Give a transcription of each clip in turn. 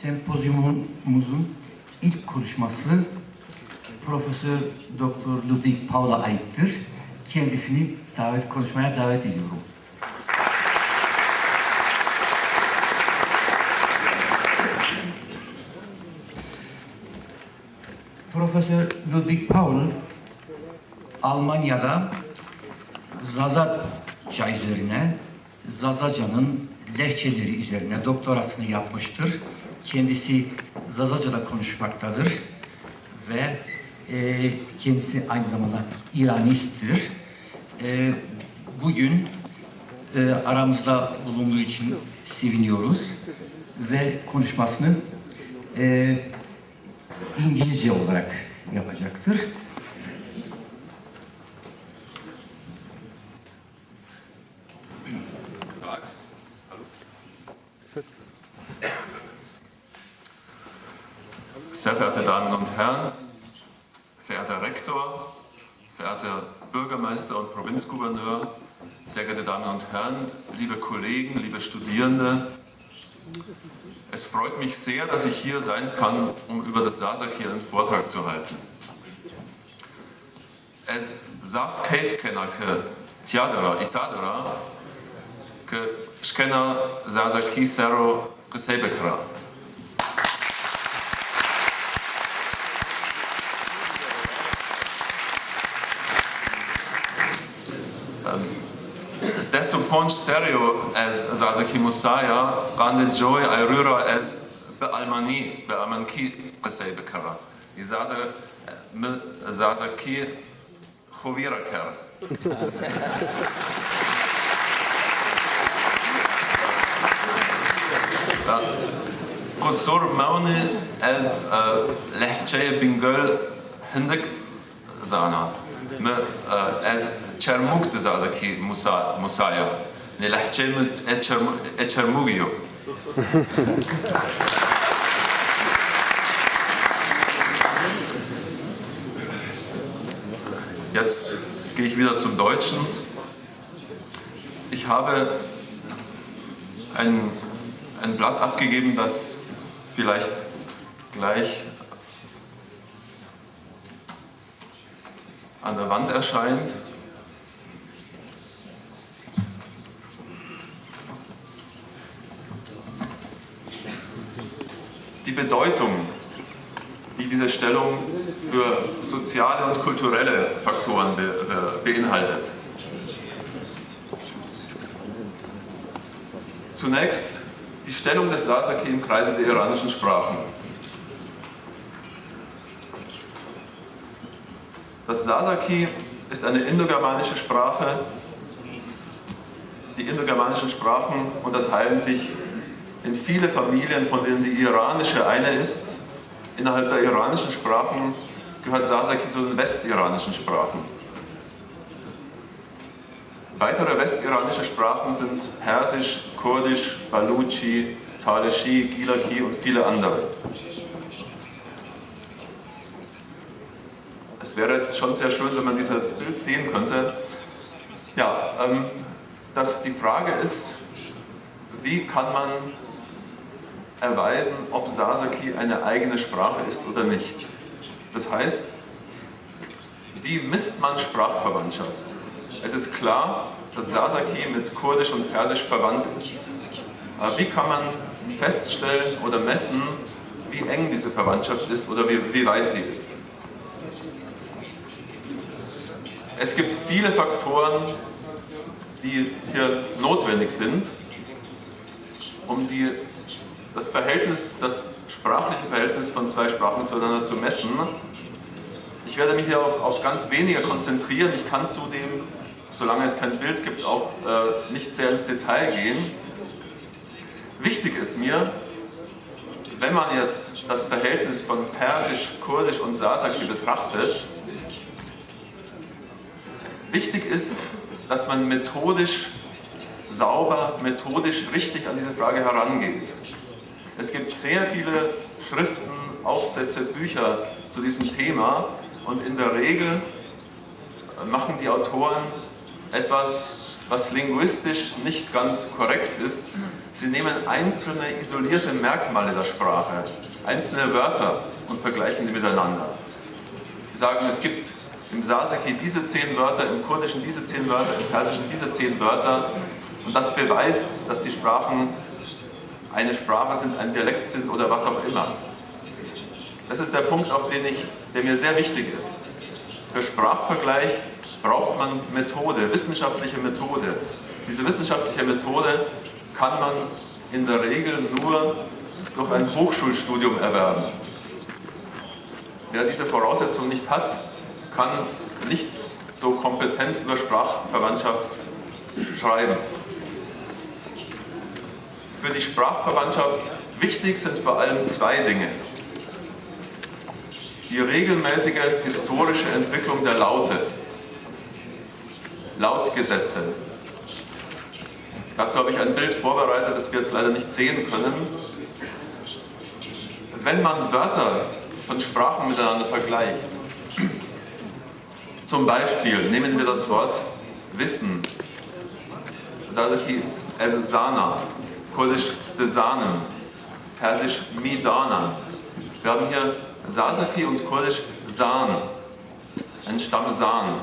Sempozyumumuzun ilk konuşması Profesör Doktor Ludwig Paul'a aittir. Kendisini konuşmaya davet ediyorum. Profesör Ludwig Paul, Almanya'da Zazaca üzerine, Zazaca'nın lehçeleri üzerine doktorasını yapmıştır. Kendisi Zazaca'da konuşmaktadır ve kendisi aynı zamanda İranisttir. Bugün aramızda bulunduğu için seviniyoruz ve konuşmasını İngilizce olarak yapacaktır. Sehr verehrte Damen und Herren, verehrter Rektor, verehrter Bürgermeister und Provinzgouverneur, sehr geehrte Damen und Herren, liebe Kollegen, liebe Studierende, es freut mich sehr, dass ich hier sein kann, um über das Sasaki einen Vortrag zu halten. Es Zaf Keifkenake Tiadara Itadara ke Shkena Sasaki Sero Kesebekra. Desto ponch serio as Sasaki Musaya, Rande Joy Ayrura as Bealmani, Beamanki Kesebekara. Die Sasaki Chovira Kert. Professor Maune as Lehche Bingöl Hindik Zana. As Chermuk de Sasaki Musaya. Ne Lehche Chermugio. Jetzt gehe ich wieder zum Deutschen. Ich habe ein Blatt abgegeben, das vielleicht gleich an der Wand erscheint. Die Bedeutung, die diese Stellung für soziale und kulturelle Faktoren beinhaltet. Zunächst die Stellung des Sasaki im Kreise der iranischen Sprachen. Das Sasaki ist eine indogermanische Sprache. Die indogermanischen Sprachen unterteilen sich in viele Familien, von denen die iranische eine ist. Innerhalb der iranischen Sprachen gehört Sasaki zu den westiranischen Sprachen. Weitere westiranische Sprachen sind Persisch, Kurdisch, Baluchi, Taleshi, Gilaki und viele andere. Es wäre jetzt schon sehr schön, wenn man dieses Bild sehen könnte. Ja, die Frage ist, wie kann man erweisen, ob Sasaki eine eigene Sprache ist oder nicht. Das heißt, wie misst man Sprachverwandtschaft? Es ist klar, dass Sasaki mit Kurdisch und Persisch verwandt ist. Aber wie kann man feststellen oder messen, wie eng diese Verwandtschaft ist oder wie weit sie ist? Es gibt viele Faktoren, die hier notwendig sind, um das sprachliche Verhältnis von zwei Sprachen zueinander zu messen. Ich werde mich hier auf ganz wenige konzentrieren. Ich kann zudem, solange es kein Bild gibt, auch nicht sehr ins Detail gehen. Wichtig ist mir, wenn man jetzt das Verhältnis von Persisch, Kurdisch und Sasaki betrachtet, wichtig ist, dass man methodisch sauber, methodisch richtig an diese Frage herangeht. Es gibt sehr viele Schriften, Aufsätze, Bücher zu diesem Thema und in der Regel machen die Autoren etwas was linguistisch nicht ganz korrekt ist. Sie nehmen einzelne isolierte Merkmale der Sprache, einzelne Wörter und vergleichen die miteinander. Sie sagen, es gibt im Sasaki diese 10 Wörter, im Kurdischen diese 10 Wörter, im Persischen diese 10 Wörter. Und das beweist, dass die Sprachen eine Sprache sind, ein Dialekt sind oder was auch immer. Das ist der Punkt, der mir sehr wichtig ist. Für Sprachvergleich braucht man Methode, wissenschaftliche Methode. Diese wissenschaftliche Methode kann man in der Regel nur durch ein Hochschulstudium erwerben. Wer diese Voraussetzung nicht hat, kann nicht so kompetent über Sprachverwandtschaft schreiben. Für die Sprachverwandtschaft wichtig sind vor allem 2 Dinge. Die regelmäßige historische Entwicklung der Laute, Lautgesetze. Dazu habe ich ein Bild vorbereitet, das wir jetzt leider nicht sehen können. Wenn man Wörter von Sprachen miteinander vergleicht, zum Beispiel nehmen wir das Wort Wissen, Sasaki Sana, Kurdisch Desanen, Persisch Midanan. Wir haben hier Sasaki und Kurdisch San, einen Stamm San,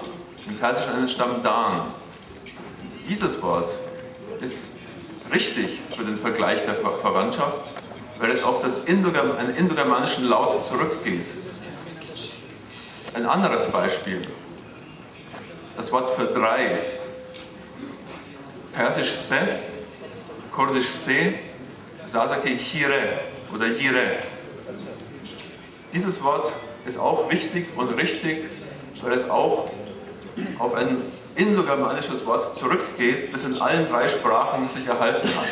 im Persischen einen Stamm Dan. Dieses Wort ist richtig für den Vergleich der Verwandtschaft, weil es auf einen indogermanischen Laut zurückgeht. Ein anderes Beispiel, das Wort für 3, Persisch Se, Kurdisch Se, Sasaki Hire oder Jire. Dieses Wort ist auch wichtig und richtig, weil es auch auf ein indogermanisches Wort zurückgeht, das in allen 3 Sprachen sich erhalten hat.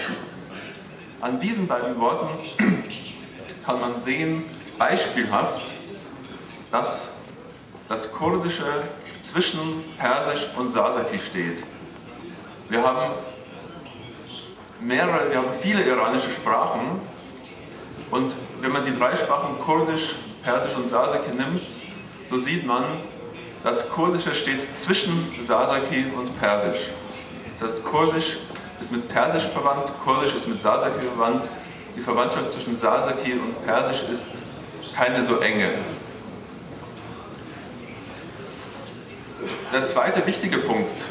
An diesen beiden Worten kann man sehen, beispielhaft, dass das Kurdische zwischen Persisch und Sasaki steht. Wir haben viele iranische Sprachen und wenn man die 3 Sprachen Kurdisch, Persisch und Sasaki nimmt, so sieht man, das Kurdische steht zwischen Sasaki und Persisch. Das Kurdisch ist mit Persisch verwandt, Kurdisch ist mit Sasaki verwandt. Die Verwandtschaft zwischen Sasaki und Persisch ist keine so enge. Der zweite wichtige Punkt,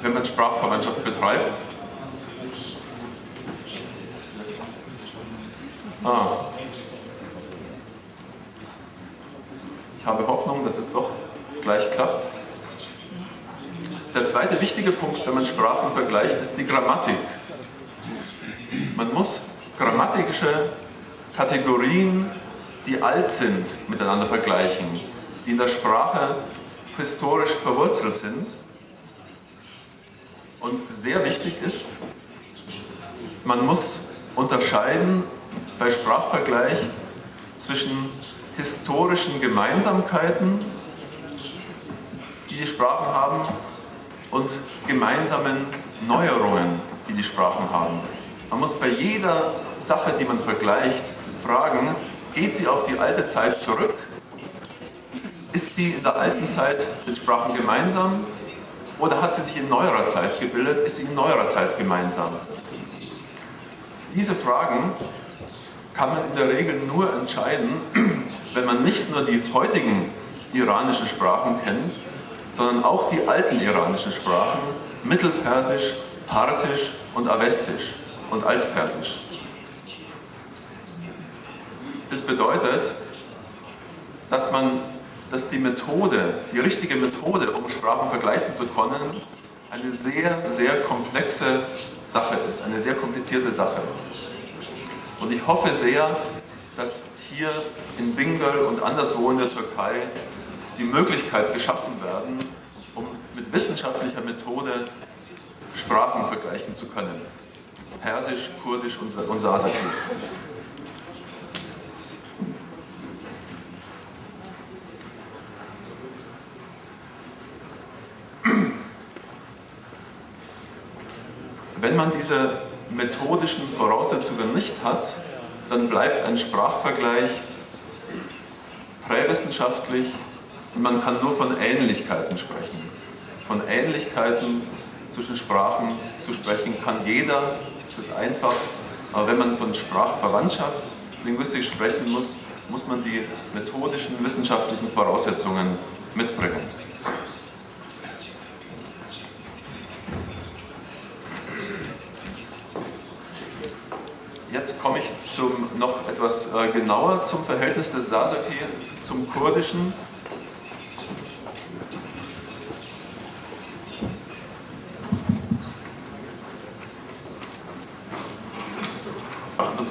wenn man Sprachverwandtschaft betreibt, ich habe Hoffnung, dass es doch gleich klappt. Der zweite wichtige Punkt, wenn man Sprachen vergleicht, ist die Grammatik. Man muss grammatische Kategorien, die alt sind, miteinander vergleichen, die in der Sprache historisch verwurzelt sind. Und sehr wichtig ist, man muss unterscheiden bei Sprachvergleich zwischen historischen Gemeinsamkeiten, die Sprachen haben, und gemeinsamen Neuerungen, die die Sprachen haben. Man muss bei jeder Sache, die man vergleicht, fragen, geht sie auf die alte Zeit zurück? Ist sie in der alten Zeit den Sprachen gemeinsam? Oder hat sie sich in neuerer Zeit gebildet? Ist sie in neuerer Zeit gemeinsam? Diese Fragen kann man in der Regel nur entscheiden, wenn man nicht nur die heutigen iranischen Sprachen kennt, sondern auch die alten iranischen Sprachen, Mittelpersisch, Parthisch und Avestisch und Altpersisch. Das bedeutet, dass die richtige Methode, um Sprachen vergleichen zu können, eine sehr, sehr komplexe Sache ist, eine sehr komplizierte Sache. Und ich hoffe sehr, dass hier in Bingöl und anderswo in der Türkei die Möglichkeit geschaffen werden, um mit wissenschaftlicher Methode Sprachen vergleichen zu können. Persisch, Kurdisch und Sasaki. Wenn man diese methodischen Voraussetzungen nicht hat, dann bleibt ein Sprachvergleich präwissenschaftlich und man kann nur von Ähnlichkeiten sprechen. Von Ähnlichkeiten zwischen Sprachen zu sprechen, kann jeder, das ist einfach. Aber wenn man von Sprachverwandtschaft linguistisch sprechen muss, muss man die methodischen, wissenschaftlichen Voraussetzungen mitbringen. Jetzt komme ich noch etwas genauer zum Verhältnis des Sasaki zum Kurdischen.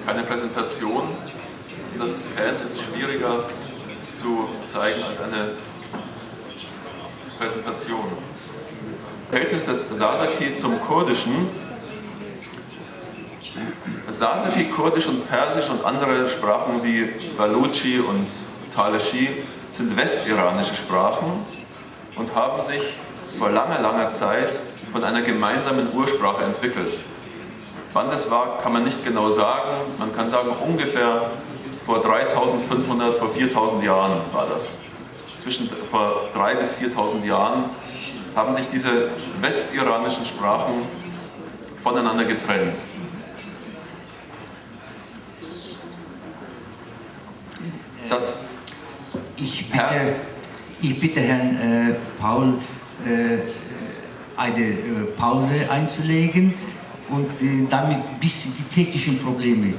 Keine Präsentation. Das Scan ist schwieriger zu zeigen als eine Präsentation. Verhältnis des Sasaki zum Kurdischen. Sasaki, Kurdisch und Persisch und andere Sprachen wie Baluchi und Taleshi sind westiranische Sprachen und haben sich vor langer, langer Zeit von einer gemeinsamen Ursprache entwickelt. Wann das war, kann man nicht genau sagen. Man kann sagen, ungefähr vor 3500, vor 4000 Jahren war das. Vor 3.000 bis 4.000 Jahren haben sich diese westiranischen Sprachen voneinander getrennt. Ich bitte Herrn Paul, eine Pause einzulegen. Und damit, bis die technischen Probleme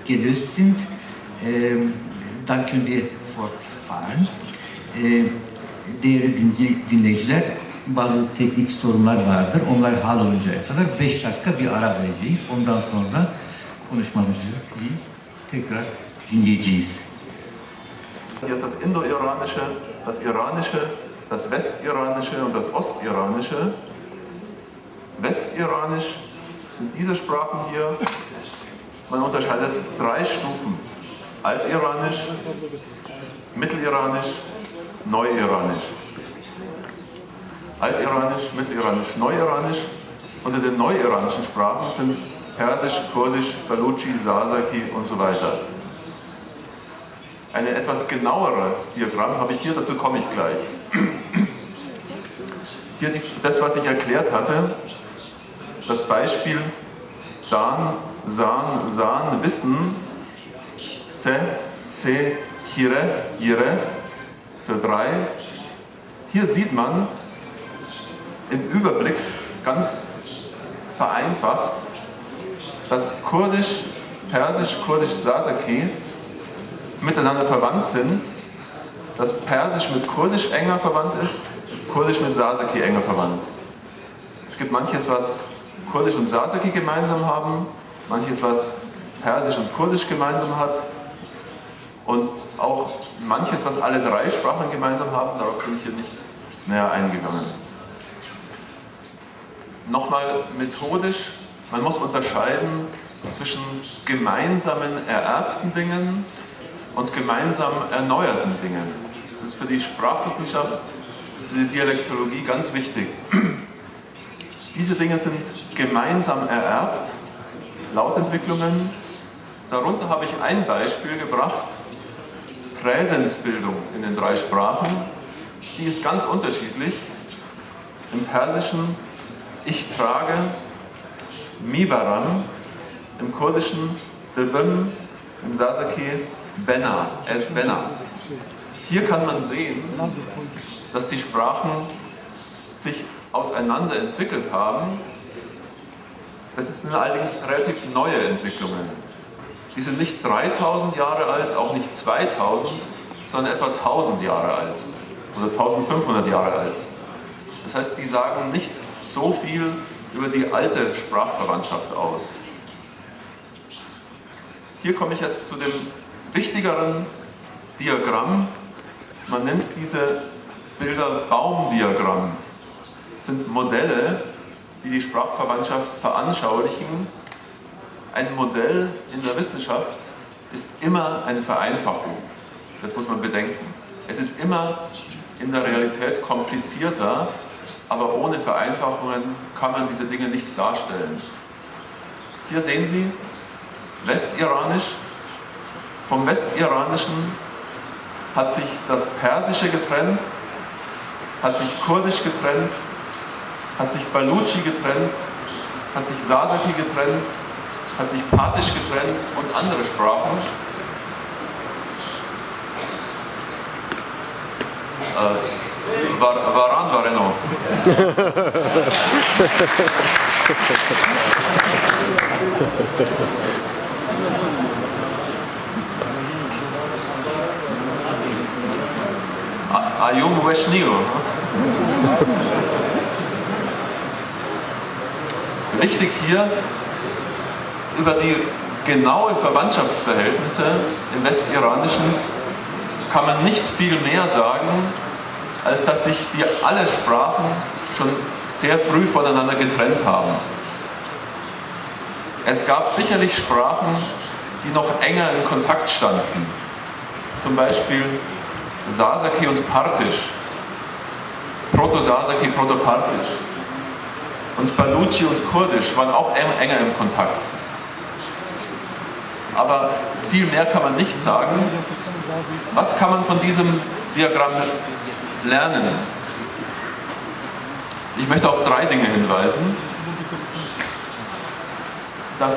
gelöst sind, dann können wir fortfahren. Değerli dinleyiciler, bazı teknik sorunlar vardır. Onlar halloluncaya kadar 5 dakika bir ara vereceğiz. Ondan sonra konuşmamızı tekrar dinleyeceğiz. Hier ist das Indo-Iranische, das Iranische, das Westiranische und das Ostiranische. Westiranisch sind diese Sprachen hier. Man unterscheidet 3 Stufen. Altiranisch, Mitteliranisch, Neuiranisch. Altiranisch, Mitteliranisch, Neuiranisch. Unter den neuiranischen Sprachen sind Persisch, Kurdisch, Baluchi, Sasaki und so weiter. Ein etwas genaueres Diagramm habe ich hier, dazu komme ich gleich. Hier das, was ich erklärt hatte, das Beispiel Dan, San, San, Wissen, Se, Se, Hire, Ire für 3. Hier sieht man im Überblick ganz vereinfacht, dass Kurdisch, Persisch, Kurdisch, Sasaki miteinander verwandt sind, dass Persisch mit Kurdisch enger verwandt ist, Kurdisch mit Sasaki enger verwandt. Es gibt manches, was Kurdisch und Sasaki gemeinsam haben, manches, was Persisch und Kurdisch gemeinsam hat und auch manches, was alle 3 Sprachen gemeinsam haben, darauf bin ich hier nicht näher eingegangen. Nochmal methodisch, man muss unterscheiden zwischen gemeinsamen ererbten Dingen und gemeinsam erneuerten Dingen. Das ist für die Sprachwissenschaft, für die Dialektologie ganz wichtig. Diese Dinge sind gemeinsam ererbt, Lautentwicklungen. Darunter habe ich ein Beispiel gebracht, Präsensbildung in den 3 Sprachen. Die ist ganz unterschiedlich. Im Persischen ich trage, Mibaram, im Kurdischen Debim, im Sasaki Bena, es Bena. Hier kann man sehen, dass die Sprachen sich auseinander entwickelt haben. Das sind allerdings relativ neue Entwicklungen. Die sind nicht 3000 Jahre alt, auch nicht 2000, sondern etwa 1000 Jahre alt oder 1500 Jahre alt. Das heißt, die sagen nicht so viel über die alte Sprachverwandtschaft aus. Hier komme ich jetzt zu dem wichtigeren Diagramm. Man nennt diese Bilder Baumdiagramm. Das sind Modelle, die die Sprachverwandtschaft veranschaulichen. Ein Modell in der Wissenschaft ist immer eine Vereinfachung. Das muss man bedenken. Es ist immer in der Realität komplizierter, aber ohne Vereinfachungen kann man diese Dinge nicht darstellen. Hier sehen Sie Westiranisch. Vom Westiranischen hat sich das Persische getrennt, hat sich Kurdisch getrennt, hat sich Baluchi getrennt, hat sich Sasaki getrennt, hat sich Partisch getrennt und andere Sprachen. Varan Vareno. Ayum Weshnio. Wichtig hier, über die genaue Verwandtschaftsverhältnisse im Westiranischen kann man nicht viel mehr sagen, als dass sich alle Sprachen schon sehr früh voneinander getrennt haben. Es gab sicherlich Sprachen, die noch enger in Kontakt standen. Zum Beispiel Sasaki und Partisch, Proto-Sasaki, Proto-Partisch. Und Baluchi und Kurdisch waren auch enger im Kontakt. Aber viel mehr kann man nicht sagen. Was kann man von diesem Diagramm lernen? Ich möchte auf 3 Dinge hinweisen. Das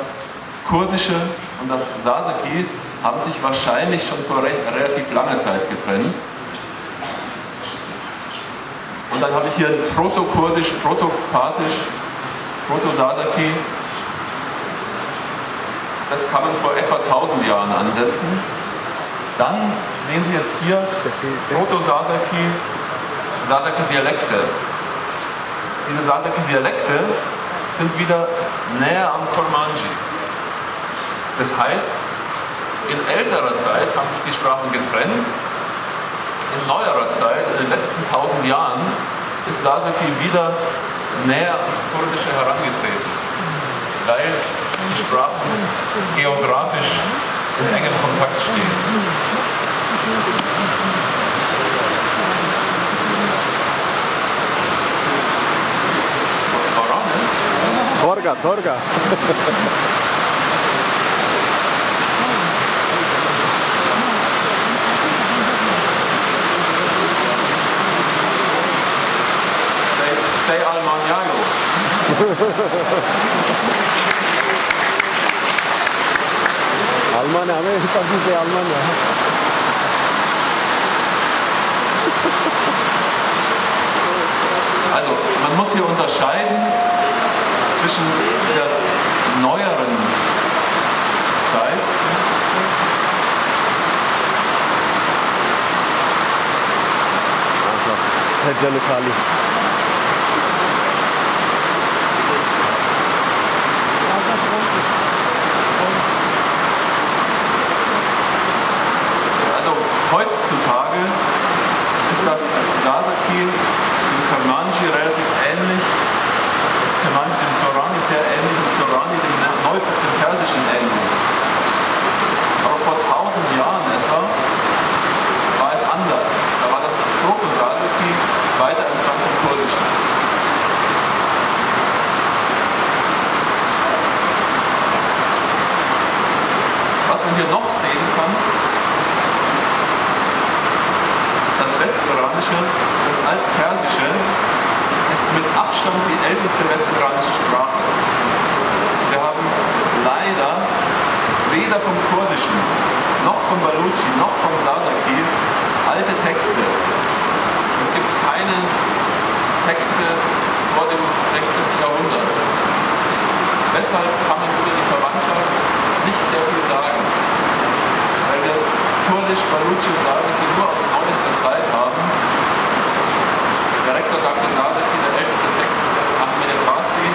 Kurdische und das Sasaki haben sich wahrscheinlich schon vor relativ langer Zeit getrennt. Und dann habe ich hier Proto-Kurdisch, Proto-Partisch, Proto-Sasaki. Das kann man vor etwa 1000 Jahren ansetzen. Dann sehen Sie jetzt hier Proto-Sasaki, Sasaki-Dialekte. Diese Sasaki-Dialekte sind wieder näher am Kurmanji. Das heißt, in älterer Zeit haben sich die Sprachen getrennt. In neuerer Zeit, in den letzten 1000 Jahren, ist Sasaki wieder näher ans Kurdische herangetreten, weil die Sprachen geografisch in engem Kontakt stehen. Torga, Torga. Say Almanyayo. Almanya, हमें कभी से Almanya. Also, man muss hier unterscheiden zwischen der neueren Zeit Kali. Also heutzutage ist das Sasaki dem Kurmanji relativ ähnlich. Das Kurmanji dem Sorani sehr ähnlich und Sorani dem Persischen ähnlich. Aber vor 1000 Jahren etwa war es anders. Da war das Proto-Sasaki weiter entfernt vom Kurdischen. Was man hier noch sehen kann, das Westiranische, das Altpersische, ist mit Abstand die älteste westiranische Sprache. Wir haben leider weder vom Kurdischen, noch vom Baluchi, noch vom Sasaki alte Texte. Es gibt keine Texte vor dem 16. Jahrhundert. Deshalb kann man über die Verwandtschaft nicht sehr viel sagen. Weil wir Kurdisch, Baluchi und Sasaki nur aus neuester Zeit haben. Der Rektor sagte, Sasaki, der älteste Text ist der von Ahmed Farsi.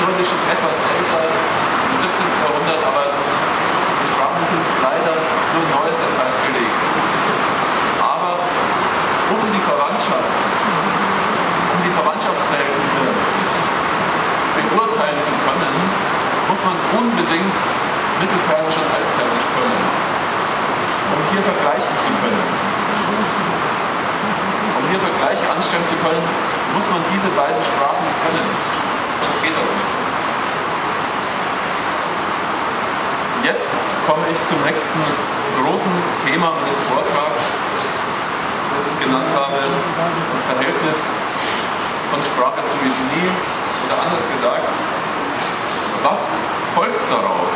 Kurdisch ist etwas älter, im 17. Jahrhundert, aber die Sprachen sind leider nur in neuester Zeit belegt. Aber um die Verwandtschaftsverhältnisse beurteilen zu können, muss man unbedingt Mittelpersisch und Altpersisch können, um hier vergleichen zu können. Um hier Vergleiche anstellen zu können, muss man diese beiden Sprachen können, sonst geht das nicht. Jetzt komme ich zum nächsten großen Thema meines Vortrags, das ich genannt habe, Verhältnis von Sprache zu Ethnie, oder anders gesagt, was folgt daraus?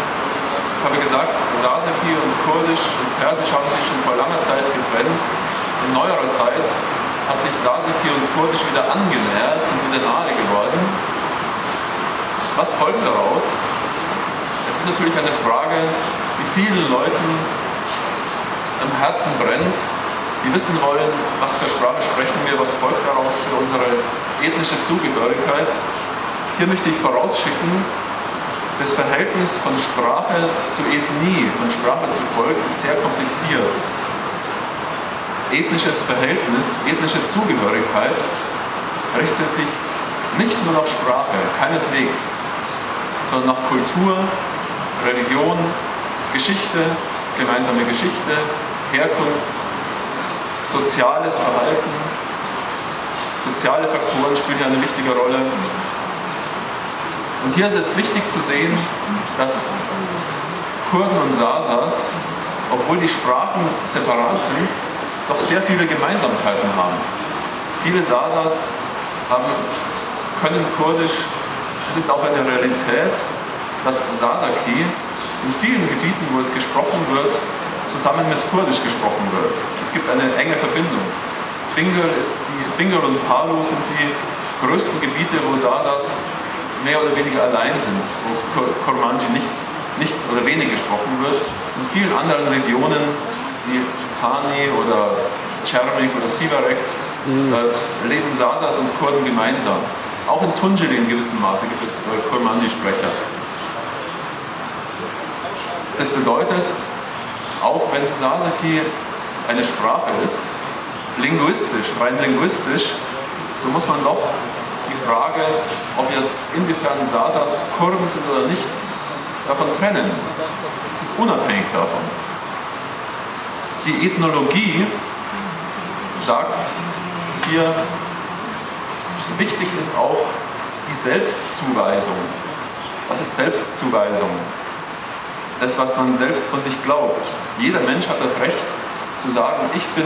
Ich habe gesagt, Sasaki und Kurdisch und Persisch haben sich schon vor langer Zeit getrennt. In neuerer Zeit hat sich Sasaki und Kurdisch wieder angenähert, sind wieder nahe geworden. Was folgt daraus? Es ist natürlich eine Frage, die vielen Leuten am Herzen brennt, die wissen wollen, was für Sprache sprechen wir, was folgt daraus für unsere ethnische Zugehörigkeit. Hier möchte ich vorausschicken, das Verhältnis von Sprache zu Ethnie, von Sprache zu Volk ist sehr kompliziert. Ethnisches Verhältnis, ethnische Zugehörigkeit richtet sich nicht nur nach Sprache, keineswegs, sondern nach Kultur, Religion, Geschichte, gemeinsame Geschichte, Herkunft, soziales Verhalten. Soziale Faktoren spielen hier eine wichtige Rolle. Und hier ist jetzt wichtig zu sehen, dass Kurden und Sasas, obwohl die Sprachen separat sind, doch sehr viele Gemeinsamkeiten haben. Viele Sasas können Kurdisch. Es ist auch eine Realität, dass Sasaki in vielen Gebieten, wo es gesprochen wird, zusammen mit Kurdisch gesprochen wird. Es gibt eine enge Verbindung. Bingöl und Palu sind die größten Gebiete, wo Sasas mehr oder weniger allein sind, wo Kurmanji nicht oder wenig gesprochen wird. In vielen anderen Regionen, wie Hani oder Çermik oder Siverek, leben Sasas und Kurden gemeinsam. Auch in Tunceli in gewissem Maße gibt es Kurmanji-Sprecher. Das bedeutet, auch wenn Sasaki eine Sprache ist, rein linguistisch, so muss man doch die Frage, ob jetzt inwiefern Sasas Kurden sind oder nicht, davon trennen. Es ist unabhängig davon. Die Ethnologie sagt hier, wichtig ist auch die Selbstzuweisung. Was ist Selbstzuweisung? Das, was man selbst von sich glaubt. Jeder Mensch hat das Recht zu sagen, ich bin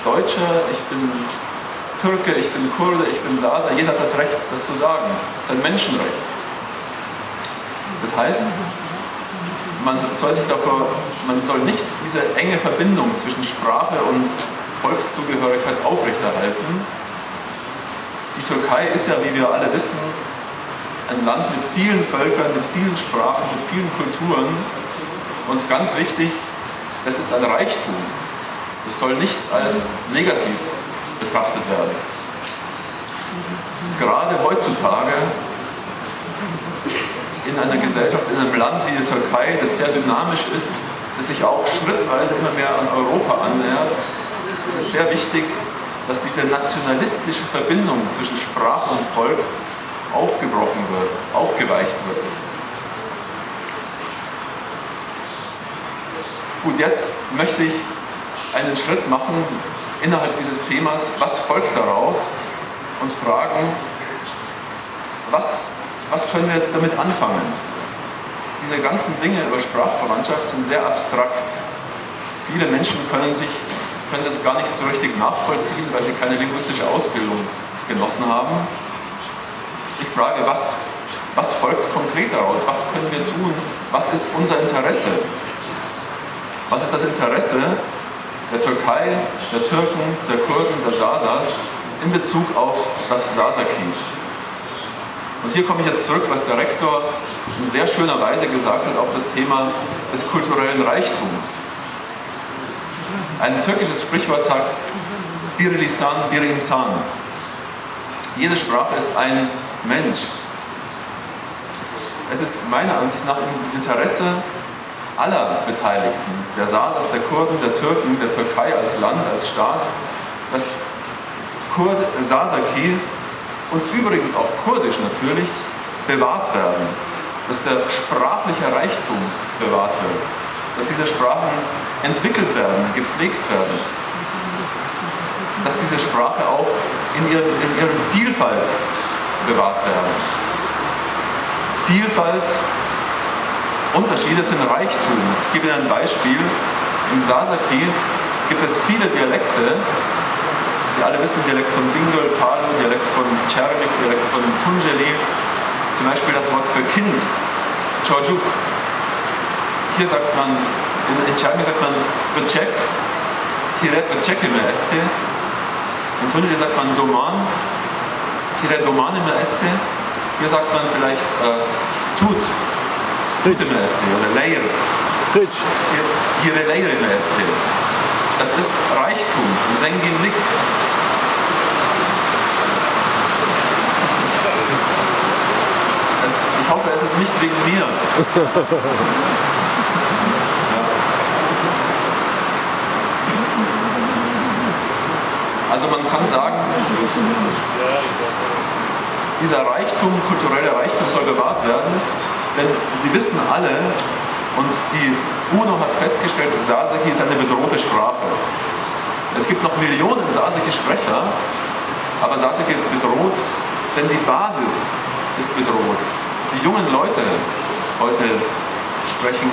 Deutscher, ich bin Türke, ich bin Kurde, ich bin Sasa. Jeder hat das Recht, das zu sagen. Das ist ein Menschenrecht. Das heißt, man soll nicht diese enge Verbindung zwischen Sprache und Volkszugehörigkeit aufrechterhalten. Die Türkei ist ja, wie wir alle wissen, ein Land mit vielen Völkern, mit vielen Sprachen, mit vielen Kulturen. Und ganz wichtig, es ist ein Reichtum. Es soll nicht als negativ betrachtet werden. Gerade heutzutage in einer Gesellschaft, in einem Land wie die Türkei, das sehr dynamisch ist, das sich auch schrittweise immer mehr an Europa annähert, ist es sehr wichtig, dass diese nationalistische Verbindung zwischen Sprache und Volk aufgebrochen wird, aufgeweicht wird. Gut, jetzt möchte ich einen Schritt machen innerhalb dieses Themas, was folgt daraus, und fragen, was können wir jetzt damit anfangen? Diese ganzen Dinge über Sprachverwandtschaft sind sehr abstrakt. Viele Menschen können das gar nicht so richtig nachvollziehen, weil sie keine linguistische Ausbildung genossen haben. Ich frage, was folgt konkret daraus? Was können wir tun? Was ist unser Interesse? Was ist das Interesse der Türkei, der Türken, der Kurden, der Sasas in Bezug auf das Sasaki? Und hier komme ich jetzt zurück, was der Rektor in sehr schöner Weise gesagt hat, auf das Thema des kulturellen Reichtums. Ein türkisches Sprichwort sagt, Bir lisan, bir insan. Jede Sprache ist ein Mensch. Es ist meiner Ansicht nach im Interesse aller Beteiligten, der Sasas, der Kurden, der Türken, der Türkei als Land, als Staat, dass Sasaki und übrigens auch Kurdisch natürlich bewahrt werden, dass der sprachliche Reichtum bewahrt wird, dass diese Sprachen entwickelt werden, gepflegt werden, dass diese Sprache auch in ihrer Vielfalt bewahrt werden. Vielfalt, Unterschiede sind Reichtum. Ich gebe Ihnen ein Beispiel. Im Sasaki gibt es viele Dialekte, Sie alle wissen, Dialekt von Bingöl, Palo, Dialekt von Çermik, Dialekt von Tunceli. Zum Beispiel das Wort für Kind, Çocuk. Hier sagt man, in Çermik sagt man Böcek, hier Böcek im Este. In Tunceli sagt man Doman, hier Doman im Este. Hier sagt man vielleicht Tut im Este oder Leir. Hier Leir im Este. Das ist Reichtum, Zenginlik. Ich hoffe, es ist nicht wegen mir. Ja. Also man kann sagen, dieser Reichtum, kultureller Reichtum soll bewahrt werden, denn Sie wissen alle, und die UNO hat festgestellt, Sasaki ist eine bedrohte Sprache. Es gibt noch Millionen Sasaki-Sprecher, aber Sasaki ist bedroht, denn die Basis ist bedroht. Die jungen Leute heute sprechen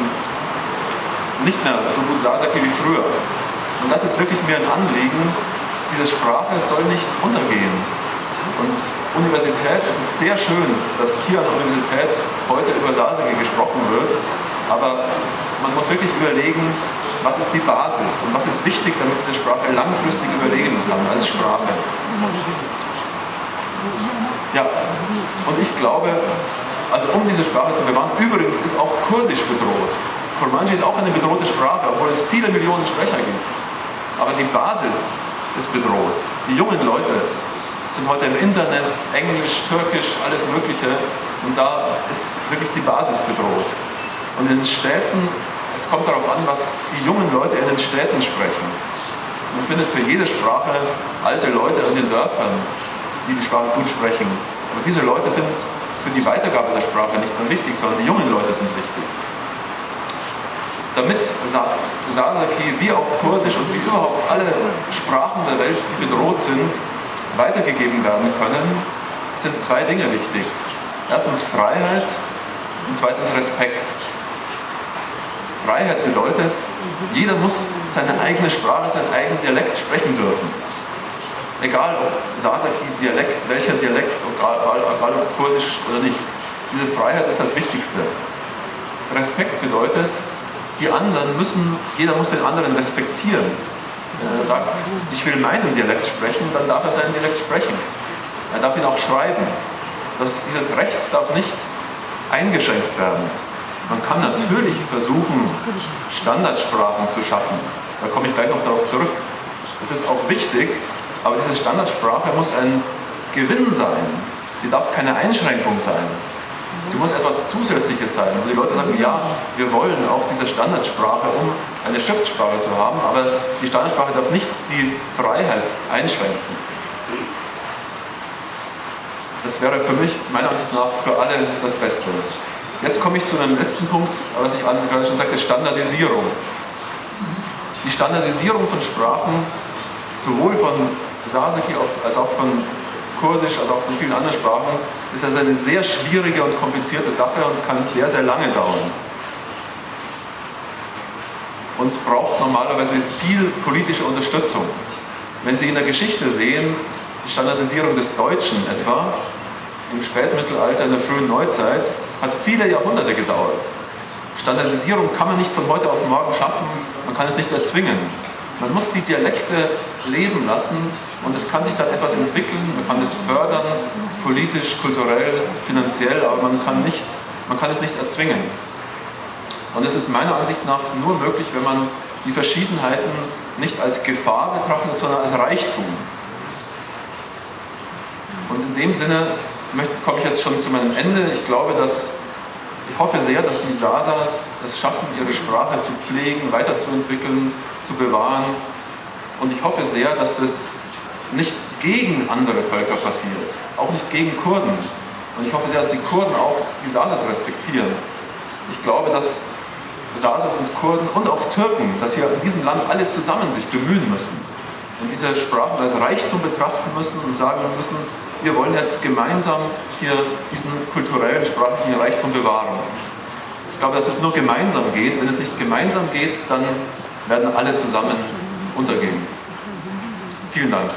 nicht mehr so gut Sasaki wie früher. Und das ist wirklich mir ein Anliegen. Diese Sprache soll nicht untergehen. Und Universität, es ist sehr schön, dass hier an der Universität heute über Sasaki gesprochen wird, aber man muss wirklich überlegen, was ist die Basis und was ist wichtig, damit diese Sprache langfristig überleben kann als Sprache. Ja, und ich glaube, also um diese Sprache zu bewahren, übrigens ist auch Kurdisch bedroht. Kurmanji ist auch eine bedrohte Sprache, obwohl es viele Millionen Sprecher gibt. Aber die Basis ist bedroht. Die jungen Leute sind heute im Internet, Englisch, Türkisch, alles Mögliche. Und da ist wirklich die Basis bedroht. Und in den Städten, es kommt darauf an, was die jungen Leute in den Städten sprechen. Man findet für jede Sprache alte Leute in den Dörfern, die die Sprache gut sprechen. Aber diese Leute sind für die Weitergabe der Sprache nicht mehr wichtig, sondern die jungen Leute sind wichtig. Damit Sasaki wie auch Kurdisch und wie überhaupt alle Sprachen der Welt, die bedroht sind, weitergegeben werden können, sind zwei Dinge wichtig. Erstens Freiheit und zweitens Respekt. Freiheit bedeutet, jeder muss seine eigene Sprache, seinen eigenen Dialekt sprechen dürfen. Egal ob Sasaki-Dialekt, welcher Dialekt, egal ob Kurdisch oder nicht. Diese Freiheit ist das Wichtigste. Respekt bedeutet, die anderen jeder muss den anderen respektieren. Wenn er sagt, ich will meinen Dialekt sprechen, dann darf er seinen Dialekt sprechen. Er darf ihn auch schreiben. Dieses Recht darf nicht eingeschränkt werden. Man kann natürlich versuchen, Standardsprachen zu schaffen. Da komme ich gleich noch darauf zurück. Das ist auch wichtig, aber diese Standardsprache muss ein Gewinn sein. Sie darf keine Einschränkung sein. Sie muss etwas Zusätzliches sein. Und die Leute sagen, ja, wir wollen auch diese Standardsprache, um eine Schriftsprache zu haben, aber die Standardsprache darf nicht die Freiheit einschränken. Das wäre für mich, meiner Ansicht nach, für alle das Beste. Jetzt komme ich zu einem letzten Punkt, was ich gerade schon sagte, Standardisierung. Die Standardisierung von Sprachen, sowohl von Sasaki als auch von Kurdisch, als auch von vielen anderen Sprachen, ist also eine sehr schwierige und komplizierte Sache und kann sehr, sehr lange dauern. Und braucht normalerweise viel politische Unterstützung. Wenn Sie in der Geschichte sehen, die Standardisierung des Deutschen etwa, im Spätmittelalter, in der frühen Neuzeit, hat viele Jahrhunderte gedauert. Standardisierung kann man nicht von heute auf morgen schaffen, man kann es nicht erzwingen. Man muss die Dialekte leben lassen und es kann sich dann etwas entwickeln, man kann es fördern, politisch, kulturell, finanziell, aber man kann es nicht erzwingen. Und es ist meiner Ansicht nach nur möglich, wenn man die Verschiedenheiten nicht als Gefahr betrachtet, sondern als Reichtum. Und in dem Sinne komme ich jetzt schon zu meinem Ende. Ich hoffe sehr, dass die Sasas es schaffen, ihre Sprache zu pflegen, weiterzuentwickeln, zu bewahren. Und ich hoffe sehr, dass das nicht gegen andere Völker passiert, auch nicht gegen Kurden. Und ich hoffe sehr, dass die Kurden auch die Sasas respektieren. Ich glaube, dass Sasas und Kurden und auch Türken, dass hier in diesem Land alle zusammen sich bemühen müssen und diese Sprachen als Reichtum betrachten müssen und sagen müssen, wir wollen jetzt gemeinsam hier diesen kulturellen, sprachlichen Reichtum bewahren. Ich glaube, dass es nur gemeinsam geht. Wenn es nicht gemeinsam geht, dann werden alle zusammen untergehen. Vielen Dank.